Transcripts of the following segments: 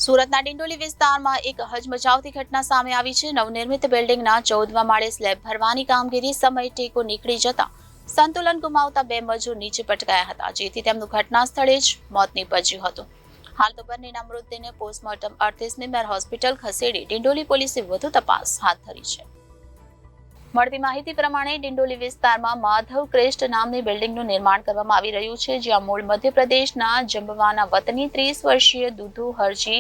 સુરતના ડિંડોલી વિસ્તારમાં એક હચમચાવતી ઘટના સામે આવી છે। નવનિર્મિત બિલ્ડિંગના 14મા માળે સ્લેબ ભરવાની કામગીરી સમયે ટેકો નીકળી જતા સંતુલન ગુમાવતા બે મજૂર નીચે પટકાયા હતા, જેથી તેમનું ઘટના સ્થળે જ મોત નીપજ્યું હતું। હાલ તો બંનેના મૃતદેહને પોસ્ટમોર્ટમ અર્થે સ્મીમેર હોસ્પિટલ ખસેડી ડિંડોલી પોલીસે વધુ તપાસ હાથ ધરી છે। મળતી માહિતી પ્રમાણે ડિંડોલી વિસ્તારમાં માધવ ક્રેસ્ટ નામની બિલ્ડિંગનું નિર્માણ કરવામાં આવી રહ્યું છે, જ્યાં મૂળ મધ્યપ્રદેશના જંબવાના વતની 30 વર્ષીય દુધુ હરજી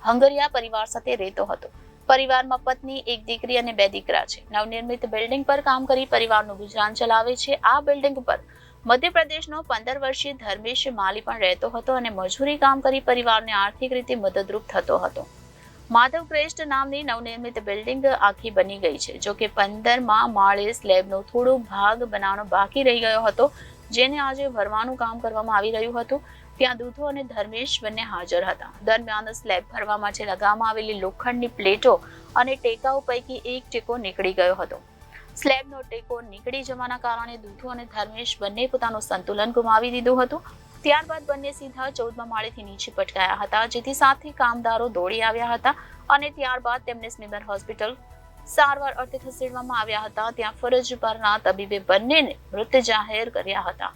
હંગરિયા પરિવાર સાથે રહેતો હતો। પરિવારમાં પત્ની, એક દીકરી અને બે દીકરા છે। નવનિર્મિત બિલ્ડિંગ પર કામ કરી પરિવારનું ગુજરાન ચલાવે છે। આ બિલ્ડિંગ પર મધ્યપ્રદેશનો 15 વર્ષીય ધર્મેશ માલી પણ રહેતો હતો અને મજૂરી કામ કરી પરિવારને આર્થિક રીતે મદદરૂપ થતો હતો। માધવ ક્રેસ્ટ નામની નવનિર્મિત બિલ્ડિંગ આખી બની ગઈ છે, જો કે 15મા માળે સ્લેબનો થોડો ભાગ બનાવવાનો બાકી રહી ગયો હતો, જેને આજે ભરવાનું કામ કરવામાં આવી રહ્યું હતું। ત્યાં દુધુ અને ધર્મેશ બંને હાજર હતા। દરમિયાન સ્લેબ ભરવા માટે લગાવવામાં આવેલી લોખંડની પ્લેટો અને ટેકાઓ પૈકી એક ટેકો નીકળી ગયો હતો। સ્લેબનો ટેકો નીકળી જવાના કારણે દુધુ અને ધર્મેશ બંને પોતાનું સંતુલન ગુમાવી દીધું હતું। ત્યારબાદ બંને સીધા 14મા માળેથી નીચે પટકાયા હતા, જેથી સાથે કામદારો દોડી આવ્યા હતા અને ત્યારબાદ તેમને સ્મીમેર હોસ્પિટલ સારવાર અર્થે ખસેડવામાં આવ્યા હતા। ત્યાં ફરજ પરના તબીબે બંનેને મૃત જાહેર કર્યા હતા।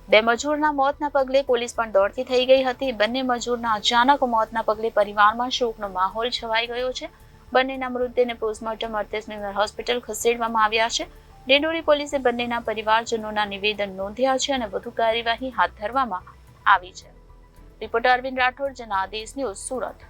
બે મજૂરના મોતના પગલે પોલીસ પણ દોડતી થઈ ગઈ હતી। બંને મજૂરના અચાનક મોતના પગલે પરિવારમાં શોકનો માહોલ છવાઈ ગયો છે। બંનેના મૃતદેહને પોસ્ટમોર્ટમ અર્થે સ્મીમેર હોસ્પિટલ ખસેડવામાં આવ્યા છે। ડિંડોલી પોલીસે બંનેના પરિવારજનોના નિવેદન નોંધ્યા છે અને વધુ કાર્યવાહી હાથ ધરવામાં આવી છે। Reporter Arvind Rathod, Janadesh news, Surat.